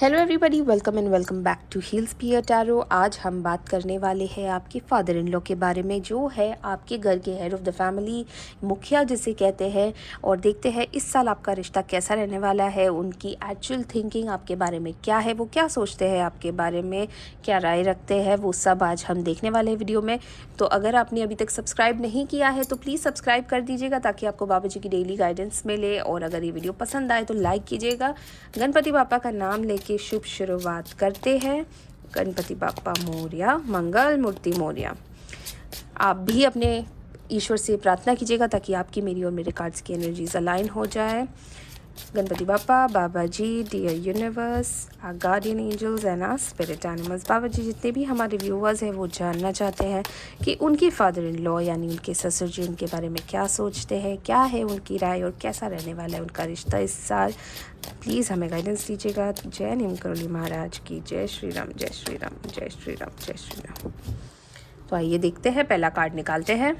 Hello everybody, welcome and welcome back to heals pier tarot. आज हम बात करने वाले हैं आपके फादर इन लॉ के बारे में, जो है आपके घर के हेड ऑफ़ द फैमिली, मुखिया जिसे कहते हैं। और देखते हैं इस साल आपका रिश्ता कैसा रहने वाला है, उनकी एक्चुअल थिंकिंग आपके बारे में क्या है, वो क्या सोचते हैं आपके बारे में, क्या राय रखते हैं, वो सब आज हम देखने वाले हैं वीडियो में। तो अगर आपने अभी तक सब्सक्राइब नहीं किया है तो प्लीज़ सब्सक्राइब कर दीजिएगा ताकि आपको बाबा जी की डेली गाइडेंस मिले। और अगर ये वीडियो पसंद आए तो लाइक कीजिएगा। गणपति बापा का नाम लेके शुभ शुरुआत करते हैं। गणपति बापा मोरया, मंगल मूर्ति मोरया। आप भी अपने ईश्वर से प्रार्थना कीजिएगा ताकि आपकी, मेरी और मेरे कार्ड्स की एनर्जीज अलाइन हो जाए। Ganpati Bappa, Baba ji, dear universe, our guardian angels and our spirit animals. Baba ji, जितने भी हमारे व्यूअर्स हैं वो जानना चाहते हैं कि उनके फादर इन लॉ यानी उनके ससुर जी उनके बारे में क्या सोचते हैं, क्या है उनकी राय और कैसा रहने वाला है उनका रिश्ता इस साल। प्लीज़ हमें गाइडेंस दीजिएगा। जय नीम करोली महाराज की जय। श्री राम, जय श्री राम, जय श्री राम, जय श्री राम। तो आइए देखते हैं, पहला कार्ड निकालते हैं।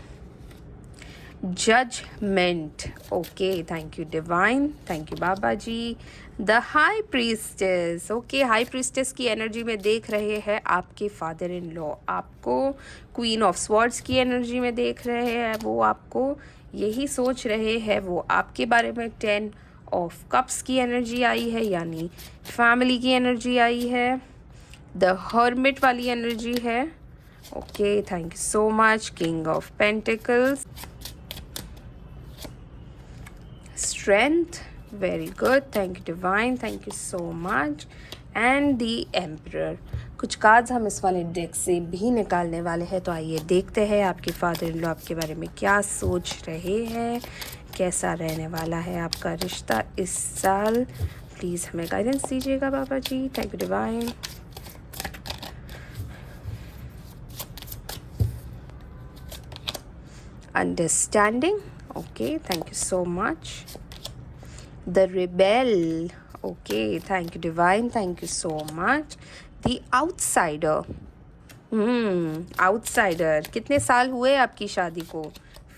Judgement. Okay, thank you divine, thank you Baba ji. The high priestess. Okay, high priestess की एनर्जी में देख रहे हैं आपके फादर इन लॉ आपको। क्वीन ऑफ स्वॉर्ड्स की एनर्जी में देख रहे हैं वो आपको यही सोच रहे हैं वो आपके बारे में। 10 ऑफ कप्स की एनर्जी आई है यानी फैमिली की एनर्जी आई है। द हर्मिट वाली एनर्जी है। Okay, thank you so much. King of pentacles, strength, very good, thank you divine, thank you so much, and the emperor। कुछ कार्ड्स हम इस वाले डेक से भी निकालने वाले हैं। तो आइए देखते हैं आपके फादर इन लॉ आपके बारे में क्या सोच रहे हैं, कैसा रहने वाला है आपका रिश्ता इस साल। प्लीज़ हमें गाइडेंस दीजिएगा Baba ji. Thank you divine. Understanding, okay, thank you so much. The rebel, okay, thank you divine, thank you so much। The outsider, outsider. कितने साल हुए आपकी शादी को,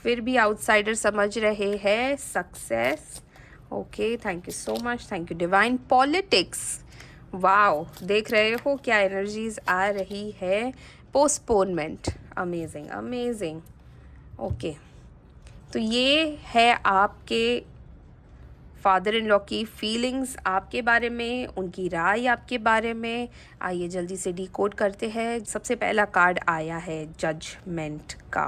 फिर भी आउटसाइडर समझ रहे हैं। Success, okay, thank you so much, thank you divine. Politics, wow, देख रहे हो क्या एनर्जीज आ रही है। Postponement, amazing amazing. ओके, तो ये है आपके फादर इन लॉ की फीलिंग्स आपके बारे में, उनकी राय आपके बारे में। आइए जल्दी से डिकोड करते हैं। सबसे पहला कार्ड आया है जजमेंट का।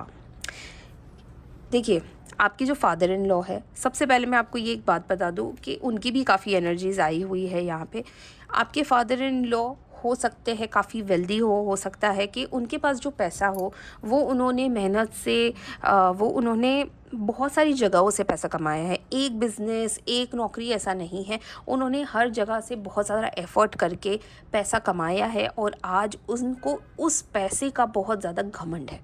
देखिए, आपकी जो फादर इन लॉ है, सबसे पहले मैं आपको ये एक बात बता दूं कि उनकी भी काफ़ी एनर्जीज आई हुई है यहाँ पे। आपके फादर इन लॉ हो सकते हैं काफ़ी वेल्दी हो सकता है कि उनके पास जो पैसा हो वो उन्होंने मेहनत से वो उन्होंने बहुत सारी जगहों से पैसा कमाया है। एक बिज़नेस, एक नौकरी ऐसा नहीं है, उन्होंने हर जगह से बहुत ज़्यादा एफ़र्ट करके पैसा कमाया है और आज उनको उस पैसे का बहुत ज़्यादा घमंड है।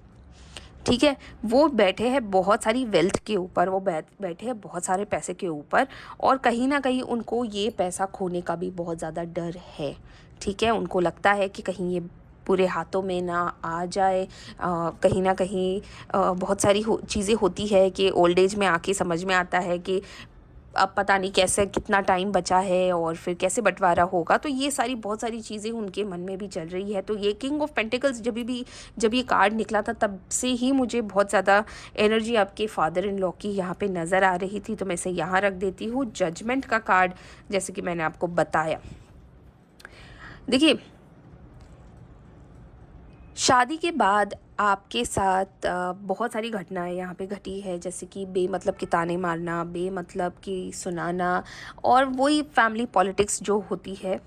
ठीक है, वो बैठे हैं बहुत सारी वेल्थ के ऊपर, वो बैठे हैं बहुत सारे पैसे के ऊपर, और कहीं ना कहीं उनको ये पैसा खोने का भी बहुत ज़्यादा डर है। ठीक है, उनको लगता है कि कहीं ये पूरे हाथों में ना आ जाए। कहीं ना कहीं बहुत सारी चीज़ें होती है कि ओल्ड एज में आके समझ में आता है कि अब पता नहीं कैसे कितना टाइम बचा है और फिर कैसे बंटवारा होगा। तो ये सारी बहुत सारी चीज़ें उनके मन में भी चल रही है। तो ये किंग ऑफ पेंटिकल्स जब ये कार्ड निकला था तब से ही मुझे बहुत ज़्यादा एनर्जी आपके फादर इन लॉ की यहाँ पे नज़र आ रही थी। तो मैं इसे यहाँ रख देती हूँ। जजमेंट का कार्ड, जैसे कि मैंने आपको बताया। देखिए, शादी के बाद आपके साथ बहुत सारी घटनाएं यहाँ पे घटी है, जैसे कि बेमतलब की ताने मारना, बेमतलब की सुनाना, और वही फैमिली पॉलिटिक्स जो होती है।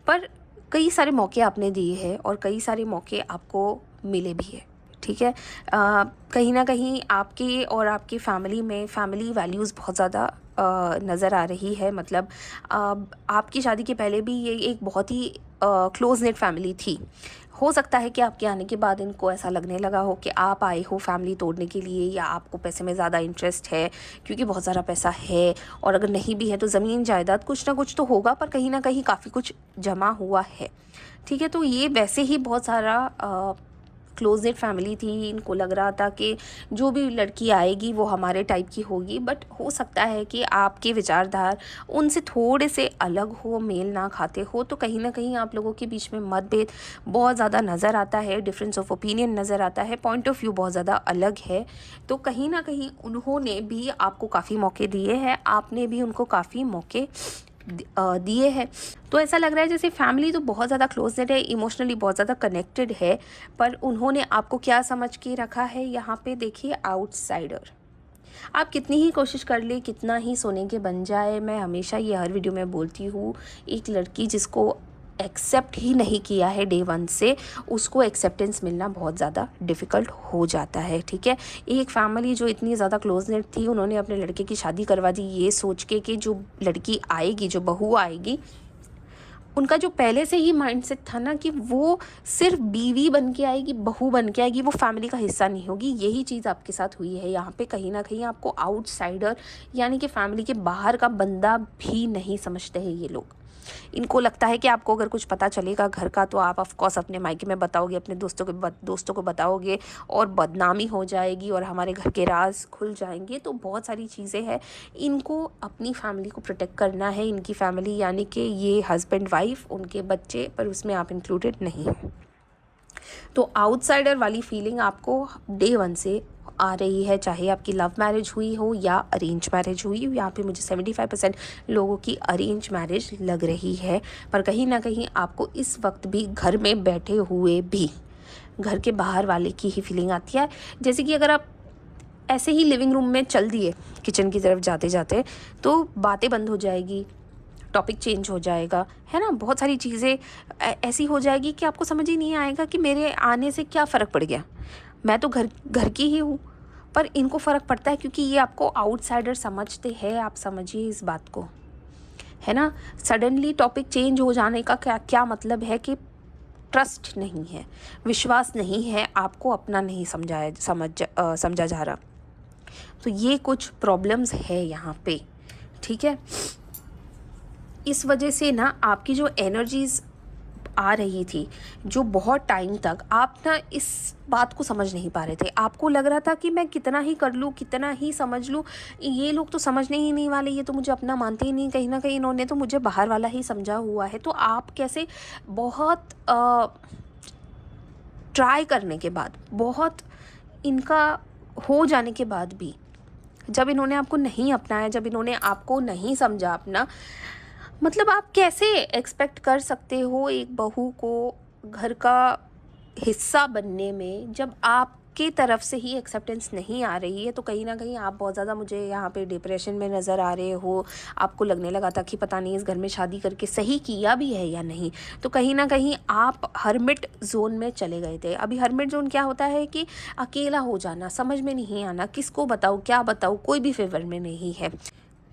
पर कई सारे मौके आपने दिए हैं और कई सारे मौके आपको मिले भी है। ठीक है, कहीं ना कहीं आपके और आपकी फैमिली में फैमिली वैल्यूज़ बहुत ज़्यादा नज़र आ रही है। मतलब आपकी शादी के पहले भी ये एक बहुत ही क्लोज नेट फैमिली थी। हो सकता है कि आपके आने के बाद इनको ऐसा लगने लगा हो कि आप आए हो फैमिली तोड़ने के लिए, या आपको पैसे में ज़्यादा इंटरेस्ट है क्योंकि बहुत सारा पैसा है, और अगर नहीं भी है तो ज़मीन जायदाद कुछ ना कुछ तो होगा, पर कहीं ना कहीं काफ़ी कुछ जमा हुआ है। ठीक है, तो ये वैसे ही बहुत सारा क्लोज नेट फैमिली थी, इनको लग रहा था कि जो भी लड़की आएगी वो हमारे टाइप की होगी, बट हो सकता है कि आपके विचारधार उनसे थोड़े से अलग हो, मेल ना खाते हो, तो कहीं ना कहीं आप लोगों के बीच में मतभेद बहुत ज़्यादा नज़र आता है, डिफरेंस ऑफ ओपिनियन नज़र आता है, पॉइंट ऑफ व्यू बहुत ज़्यादा अलग है। तो कहीं ना कहीं उन्होंने भी आपको काफ़ी मौके दिए हैं, आपने भी उनको काफ़ी मौके दिए हैं। तो ऐसा लग रहा है जैसे फैमिली तो बहुत ज़्यादा क्लोज नेट है, इमोशनली बहुत ज़्यादा कनेक्टेड है, पर उन्होंने आपको क्या समझ के रखा है यहाँ पे, देखिए आउटसाइडर। आप कितनी ही कोशिश कर ले, कितना ही सोने के बन जाए, मैं हमेशा ये हर वीडियो में बोलती हूँ, एक लड़की जिसको एक्सेप्ट ही नहीं किया है डे वन से, उसको एक्सेप्टेंस मिलना बहुत ज़्यादा डिफ़िकल्ट हो जाता है। ठीक है, एक फैमिली जो इतनी ज़्यादा क्लोज नेट थी, उन्होंने अपने लड़के की शादी करवा दी ये सोच के कि जो लड़की आएगी, जो बहू आएगी, उनका जो पहले से ही माइंडसेट था ना कि वो सिर्फ बीवी बन के आएगी, बहू बन के आएगी, वो फैमिली का हिस्सा नहीं होगी। यही चीज़ आपके साथ हुई है यहाँ पे। कहीं ना कहीं आपको आउटसाइडर यानी कि फैमिली के बाहर का बंदा भी नहीं समझते हैं ये लोग। इनको लगता है कि आपको अगर कुछ पता चलेगा घर का तो आप ऑफ कोर्स अपने मायके में बताओगे, अपने दोस्तों को बताओगे और बदनामी हो जाएगी और हमारे घर के राज खुल जाएंगे। तो बहुत सारी चीज़ें हैं, इनको अपनी फैमिली को प्रोटेक्ट करना है। इनकी फैमिली यानी कि ये हस्बैंड वाइफ, उनके बच्चे, पर उसमें आप इंक्लूडेड नहीं हैं। तो आउटसाइडर वाली फीलिंग आपको डे वन से आ रही है, चाहे आपकी लव मैरिज हुई हो या अरेंज मैरिज हुई हो। यहाँ पे मुझे 75% लोगों की अरेंज मैरिज लग रही है, पर कहीं ना कहीं आपको इस वक्त भी घर में बैठे हुए भी घर के बाहर वाले की ही फीलिंग आती है। जैसे कि अगर आप ऐसे ही लिविंग रूम में चल दिए किचन की तरफ जाते जाते, तो बातें बंद हो जाएगी, टॉपिक चेंज हो जाएगा, है ना। बहुत सारी चीज़ें ऐसी हो जाएगी कि आपको समझ ही नहीं आएगा कि मेरे आने से क्या फ़र्क पड़ गया, मैं तो घर की ही हूँ। पर इनको फ़र्क पड़ता है क्योंकि ये आपको आउटसाइडर समझते हैं। आप समझिए इस बात को, है ना। सडनली टॉपिक चेंज हो जाने का क्या क्या मतलब है कि ट्रस्ट नहीं है, विश्वास नहीं है, आपको अपना नहीं समझा जा रहा। तो ये कुछ प्रॉब्लम्स है यहाँ पे। ठीक है, इस वजह से ना आपकी जो एनर्जीज़ आ रही थी, जो बहुत टाइम तक आप ना इस बात को समझ नहीं पा रहे थे। आपको लग रहा था कि मैं कितना ही कर लूँ, कितना ही समझ लूँ, ये लोग तो समझने ही नहीं वाले, ये तो मुझे अपना मानते ही नहीं, कहीं ना कहीं इन्होंने तो मुझे बाहर वाला ही समझा हुआ है। तो आप कैसे बहुत ट्राई करने के बाद, बहुत इनका हो जाने के बाद भी, जब इन्होंने आपको नहीं अपनाया, जब इन्होंने आपको नहीं समझा अपना, मतलब आप कैसे एक्सपेक्ट कर सकते हो एक बहू को घर का हिस्सा बनने में, जब आपके तरफ से ही एक्सेप्टेंस नहीं आ रही है। तो कहीं ना कहीं आप बहुत ज़्यादा मुझे यहाँ पे डिप्रेशन में नज़र आ रहे हो। आपको लगने लगा था कि पता नहीं इस घर में शादी करके सही किया भी है या नहीं। तो कहीं ना कहीं आप हर्मिट जोन में चले गए थे। अभी हर्मिट जोन क्या होता है कि अकेला हो जाना, समझ में नहीं आना, किसको बताऊँ, क्या बताऊँ, कोई भी फेवर में नहीं है।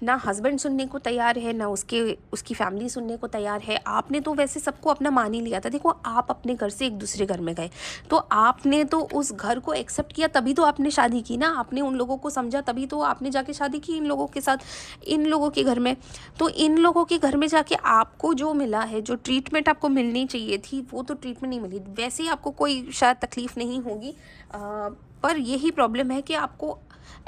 ना हस्बैंड सुनने को तैयार है, ना उसकी फैमिली सुनने को तैयार है। आपने तो वैसे सबको अपना मान ही लिया था। देखो, आप अपने घर से एक दूसरे घर में गए, तो आपने तो उस घर को एक्सेप्ट किया, तभी तो आपने शादी की ना। आपने उन लोगों को समझा, तभी तो आपने जाके शादी की इन लोगों के साथ, इन लोगों के घर में। तो इन लोगों के घर में जाके आपको जो मिला है, जो ट्रीटमेंट आपको मिलनी चाहिए थी, वो तो ट्रीटमेंट नहीं मिली। वैसे ही आपको कोई शायद तकलीफ़ नहीं होगी, पर यही प्रॉब्लम है कि आपको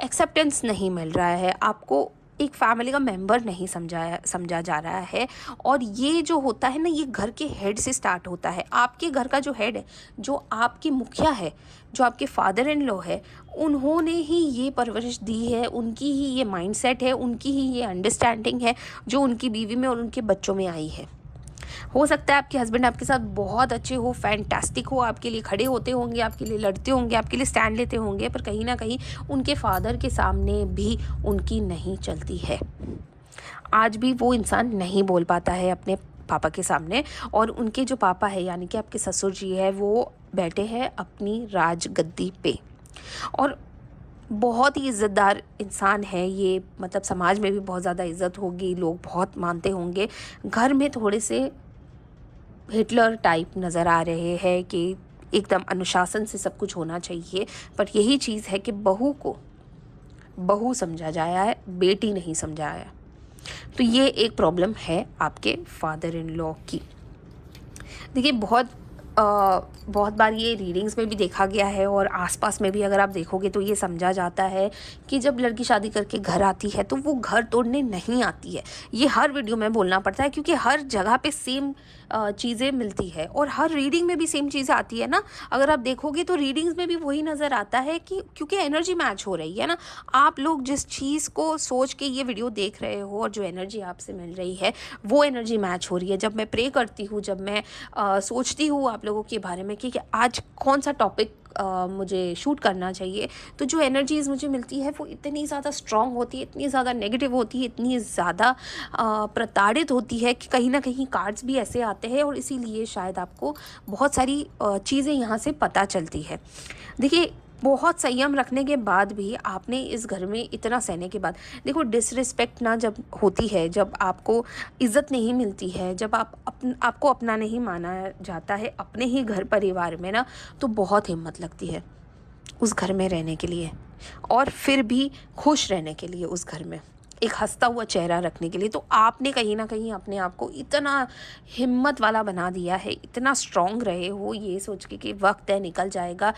एक्सेप्टेंस नहीं मिल रहा है, आपको एक फैमिली का मेंबर नहीं समझा जा रहा है। और ये जो होता है ना, ये घर के हेड से स्टार्ट होता है। आपके घर का जो हेड है, जो आपके मुखिया है, जो आपके फादर इन लॉ है, उन्होंने ही ये परवरिश दी है, उनकी ही ये माइंडसेट है, उनकी ही ये अंडरस्टैंडिंग है जो उनकी बीवी में और उनके बच्चों में आई है। हो सकता है आपके हस्बैंड आपके साथ बहुत अच्छे हो, फैंटास्टिक हो, आपके लिए खड़े होते होंगे, आपके लिए लड़ते होंगे, आपके लिए स्टैंड लेते होंगे, पर कहीं ना कहीं उनके फादर के सामने भी उनकी नहीं चलती है। आज भी वो इंसान नहीं बोल पाता है अपने पापा के सामने। और उनके जो पापा है यानी कि आपके ससुर जी है, वो बैठे हैं अपनी राजगद्दी पे और बहुत ही इज़्ज़तदार इंसान है ये। मतलब समाज में भी बहुत ज़्यादा इज़्ज़त होगी, लोग बहुत मानते होंगे। घर में थोड़े से हिटलर टाइप नज़र आ रहे हैं कि एकदम अनुशासन से सब कुछ होना चाहिए, पर यही चीज़ है कि बहू को बहू समझा जाया है, बेटी नहीं समझाया। तो ये एक प्रॉब्लम है आपके फादर इन लॉ की। देखिए, बहुत बहुत बार ये रीडिंग्स में भी देखा गया है और आसपास में भी अगर आप देखोगे तो ये समझा जाता है कि जब लड़की शादी करके घर आती है तो वो घर तोड़ने नहीं आती है। ये हर वीडियो में बोलना पड़ता है क्योंकि हर जगह पे सेम चीज़ें मिलती है और हर रीडिंग में भी सेम चीज़ें आती है ना। अगर आप देखोगे तो रीडिंग्स में भी वही नज़र आता है कि क्योंकि एनर्जी मैच हो रही है ना। आप लोग जिस चीज़ को सोच के ये वीडियो देख रहे हो और जो एनर्जी आपसे मिल रही है वो एनर्जी मैच हो रही है। जब मैं प्रे करती हूँ, जब मैं सोचती हूँ आप लोगों के बारे में कि आज कौन सा टॉपिक मुझे शूट करना चाहिए, तो जो एनर्जीज़ मुझे मिलती है वो इतनी ज़्यादा स्ट्रॉन्ग होती है, इतनी ज़्यादा नेगेटिव होती है, इतनी ज़्यादा प्रताड़ित होती है कि कहीं ना कहीं कार्ड्स भी ऐसे आते हैं और इसीलिए शायद आपको बहुत सारी चीज़ें यहाँ से पता चलती है। देखिए, बहुत संयम रखने के बाद भी आपने इस घर में इतना सहने के बाद, देखो डिसरिस्पेक्ट ना जब होती है, जब आपको इज़्ज़त नहीं मिलती है, जब आपको अपना नहीं माना जाता है अपने ही घर परिवार में ना, तो बहुत हिम्मत लगती है उस घर में रहने के लिए और फिर भी खुश रहने के लिए उस घर में एक हंसता हुआ चेहरा रखने के लिए। तो आपने कहीं ना कहीं अपने आप को इतना हिम्मत वाला बना दिया है, इतना स्ट्रॉन्ग रहे हो ये सोच के कि वक्त है निकल जाएगा,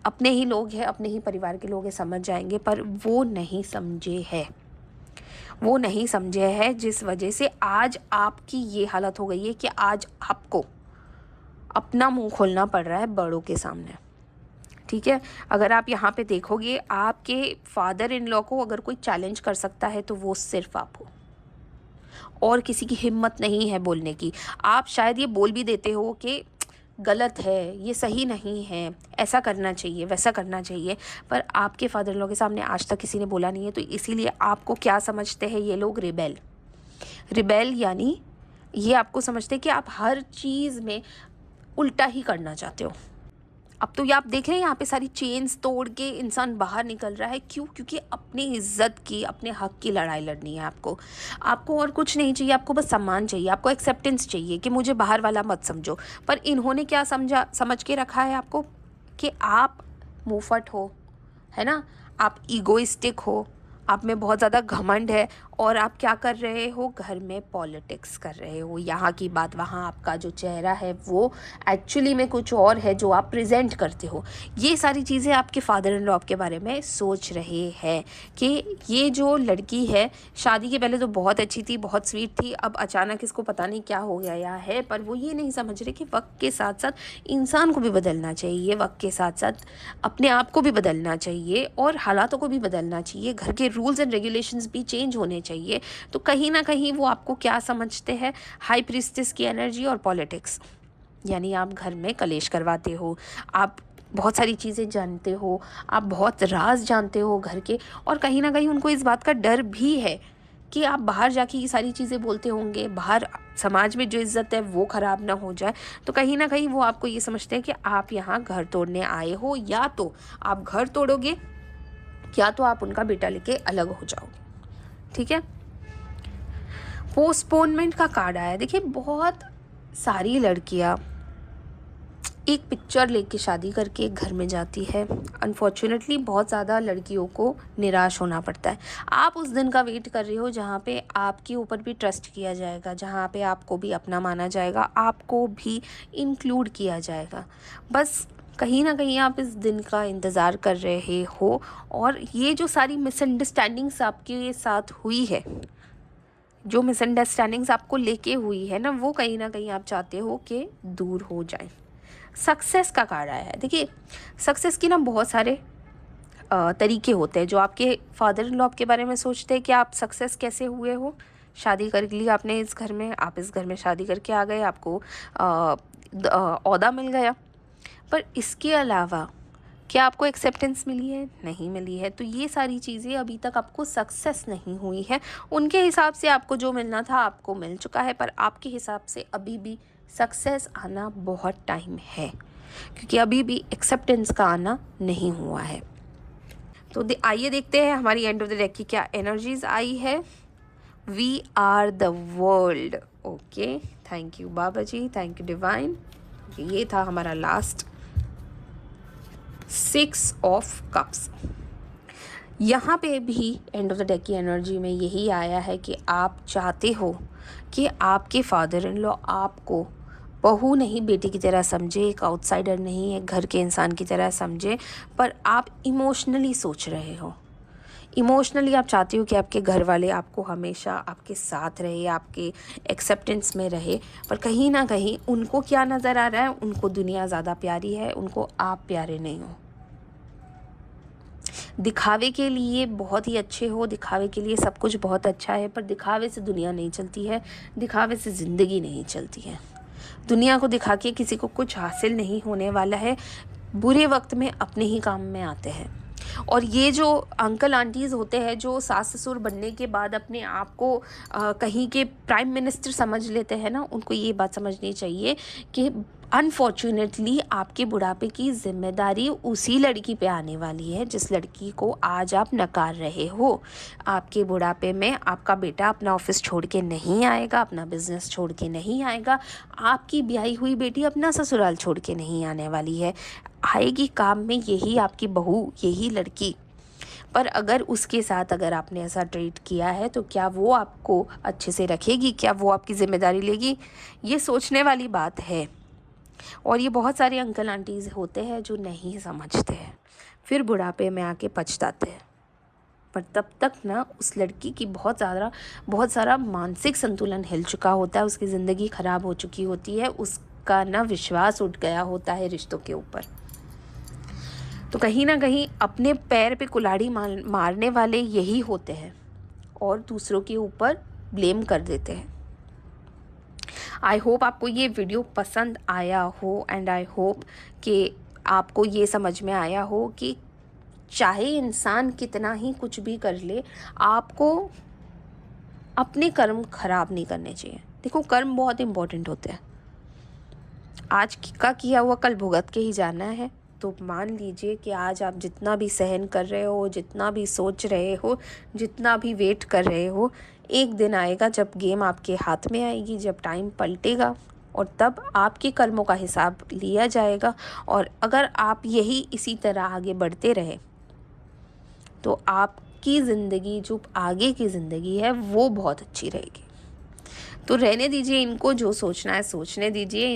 अपने ही लोग हैं, अपने ही परिवार के लोग हैं, समझ जाएंगे, पर वो नहीं समझे है। वो नहीं समझे है जिस वजह से आज आपकी ये हालत हो गई है कि आज आपको अपना मुंह खोलना पड़ रहा है बड़ों के सामने। ठीक है, अगर आप यहाँ पे देखोगे आपके फादर इन लॉ को अगर कोई चैलेंज कर सकता है तो वो सिर्फ आप हो और किसी की हिम्मत नहीं है बोलने की। आप शायद ये बोल भी देते हो कि गलत है, ये सही नहीं है, ऐसा करना चाहिए, वैसा करना चाहिए, पर आपके फादर इन लॉ के सामने आज तक किसी ने बोला नहीं है। तो इसीलिए आपको क्या समझते हैं ये लोग, रिबेल। रिबेल यानी ये आपको समझते हैं कि आप हर चीज़ में उल्टा ही करना चाहते हो। अब तो ये आप देख रहे हैं यहाँ पे सारी चेन्स तोड़ के इंसान बाहर निकल रहा है। क्यों? क्योंकि अपनी इज्जत की, अपने हक की लड़ाई लड़नी है आपको और कुछ नहीं चाहिए। आपको बस सम्मान चाहिए, आपको एक्सेप्टेंस चाहिए कि मुझे बाहर वाला मत समझो। पर इन्होंने क्या समझ के रखा है आपको कि आप मुंहफट हो, है ना, आप ईगोइस्टिक हो, आप में बहुत ज़्यादा घमंड है और आप क्या कर रहे हो, घर में पॉलिटिक्स कर रहे हो। यहाँ की बात वहाँ, आपका जो चेहरा है वो एक्चुअली में कुछ और है जो आप प्रेजेंट करते हो। ये सारी चीज़ें आपके फादर इन लॉ के बारे में सोच रहे हैं कि ये जो लड़की है शादी के पहले तो बहुत अच्छी थी, बहुत स्वीट थी, अब अचानक इसको पता नहीं क्या हो गया है। पर वो ये नहीं समझ रहे कि वक्त के साथ साथ इंसान को भी बदलना चाहिए, वक्त के साथ साथ अपने आप को भी बदलना चाहिए और हालातों को भी बदलना चाहिए, घर के रूल्स एंड रेगुलेशंस भी चेंज होने चाहिए। तो कहीं ना कहीं वो आपको क्या समझते हैं, हाई प्रीस्टेस की एनर्जी और पॉलिटिक्स। यानी आप घर में कलेश करवाते हो, आप बहुत सारी चीज़ें जानते हो, आप बहुत राज जानते हो घर के, और कहीं ना कहीं उनको इस बात का डर भी है कि आप बाहर जाके ये सारी चीज़ें बोलते होंगे, बाहर समाज में जो इज़्ज़त है वो ख़राब ना हो जाए। तो कहीं ना कहीं वो आपको ये समझते हैं कि आप यहाँ घर तोड़ने आए हो, या तो आप घर तोड़ोगे या तो आप उनका बेटा लेके अलग हो जाओगे। ठीक है, पोस्टपोनमेंट का कार्ड आया। देखिए, बहुत सारी लड़कियां एक पिक्चर लेके शादी करके एक घर में जाती है। अनफॉर्चुनेटली बहुत ज़्यादा लड़कियों को निराश होना पड़ता है। आप उस दिन का वेट कर रहे हो जहाँ पे आपके ऊपर भी ट्रस्ट किया जाएगा, जहाँ पे आपको भी अपना माना जाएगा, आपको भी इंक्लूड किया जाएगा। बस कहीं ना कहीं आप इस दिन का इंतज़ार कर रहे हो और ये जो सारी मिसअंडरस्टैंडिंग्स आपके साथ हुई है, जो मिसअंडरस्टैंडिंग्स आपको लेके हुई है ना, वो कहीं ना कहीं आप चाहते हो कि दूर हो जाए। सक्सेस का कार्ड आया है। देखिए, सक्सेस की ना बहुत सारे तरीके होते हैं। जो आपके फादर इन लॉ के बारे में सोचते हैं कि आप सक्सेस कैसे हुए हो, शादी कर ली आपने इस घर में, आप इस घर में शादी करके आ गए, आपको ओहदा मिल गया, पर इसके अलावा क्या आपको एक्सेप्टेंस मिली है? नहीं मिली है। तो ये सारी चीज़ें अभी तक आपको सक्सेस नहीं हुई है। उनके हिसाब से आपको जो मिलना था आपको मिल चुका है, पर आपके हिसाब से अभी भी सक्सेस आना बहुत टाइम है, क्योंकि अभी भी एक्सेप्टेंस का आना नहीं हुआ है। तो आइए देखते हैं हमारी एंड ऑफ द डेक की क्या एनर्जीज आई है। We are the world. Okay, thank you Baba ji, thank you divine. ये था हमारा लास्ट 6 ऑफ कप्स। यहाँ पे भी एंड ऑफ द डेक की एनर्जी में यही आया है कि आप चाहते हो कि आपके फादर इन लॉ आपको बहू नहीं बेटी की तरह समझे, एक आउटसाइडर नहीं, एक घर के इंसान की तरह समझे, पर आप इमोशनली सोच रहे हो। इमोशनली आप चाहते हो कि आपके घर वाले आपको हमेशा आपके साथ रहे, आपके एक्सेप्टेंस में रहे, पर कहीं ना कहीं उनको क्या नज़र आ रहा है, उनको दुनिया ज़्यादा प्यारी है, उनको आप प्यारे नहीं हो। दिखावे के लिए बहुत ही अच्छे हो, दिखावे के लिए सब कुछ बहुत अच्छा है, पर दिखावे से दुनिया नहीं चलती है, दिखावे से ज़िंदगी नहीं चलती है। दुनिया को दिखा के किसी को कुछ हासिल नहीं होने वाला है। बुरे वक्त में अपने ही काम में आते हैं। और ये जो अंकल आंटीज़ होते हैं जो सास ससुर बनने के बाद अपने आप को कहीं के प्राइम मिनिस्टर समझ लेते हैं ना, उनको ये बात समझनी चाहिए कि अनफॉर्चुनेटली आपके बुढ़ापे की जिम्मेदारी उसी लड़की पे आने वाली है जिस लड़की को आज आप नकार रहे हो। आपके बुढ़ापे में आपका बेटा अपना ऑफिस छोड़ के नहीं आएगा, अपना बिजनेस छोड़ के नहीं आएगा, आपकी ब्याही हुई बेटी अपना ससुराल छोड़ के नहीं आने वाली है। आएगी काम में यही आपकी बहू, यही लड़की। पर अगर उसके साथ अगर आपने ऐसा ट्रीट किया है तो क्या वो आपको अच्छे से रखेगी, क्या वो आपकी ज़िम्मेदारी लेगी? ये सोचने वाली बात है। और ये बहुत सारे अंकल आंटीज़ होते हैं जो नहीं समझते हैं, फिर बुढ़ापे में आके पछताते हैं। पर तब तक ना उस लड़की की बहुत सारा मानसिक संतुलन हिल चुका होता है, उसकी ज़िंदगी ख़राब हो चुकी होती है, उसका ना विश्वास उठ गया होता है रिश्तों के ऊपर। तो कहीं ना कहीं अपने पैर पे कुल्हाड़ी मारने वाले यही होते हैं और दूसरों के ऊपर ब्लेम कर देते हैं। आई होप आपको ये वीडियो पसंद आया हो एंड आई होप कि आपको ये समझ में आया हो कि चाहे इंसान कितना ही कुछ भी कर ले, आपको अपने कर्म खराब नहीं करने चाहिए। देखो, कर्म बहुत इम्पोर्टेंट होते हैं। आज का किया हुआ कल भुगत के ही जाना है। तो मान लीजिए कि आज आप जितना भी सहन कर रहे हो, जितना भी सोच रहे हो, जितना भी वेट कर रहे हो, एक दिन आएगा जब गेम आपके हाथ में आएगी, जब टाइम पलटेगा और तब आपके कर्मों का हिसाब लिया जाएगा। और अगर आप यही इसी तरह आगे बढ़ते रहे तो आपकी ज़िंदगी, जो आगे की ज़िंदगी है, वो बहुत अच्छी रहेगी। तो रहने दीजिए इनको, जो सोचना है सोचने दीजिए,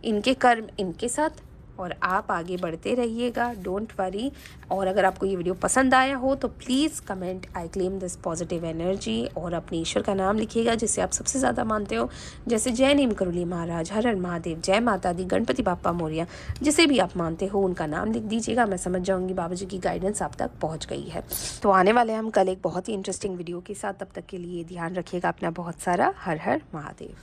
इनके कर्म इनके साथ, और आप आगे बढ़ते रहिएगा, डोंट वरी। और अगर आपको ये वीडियो पसंद आया हो तो please comment I claim this positive energy और अपने ईश्वर का नाम लिखिएगा जिसे आप सबसे ज़्यादा मानते हो, जैसे जय नीम करोली महाराज, हर हर महादेव, जय माता दी, गणपति बाप्पा मोरिया, जिसे भी आप मानते हो उनका नाम लिख दीजिएगा। मैं समझ जाऊँगी बाबा जी की गाइडेंस आप तक पहुँच गई है। तो आने वाले हम कल एक बहुत ही इंटरेस्टिंग वीडियो के साथ, तब तक के लिए ध्यान रखिएगा अपना बहुत सारा। हर हर महादेव।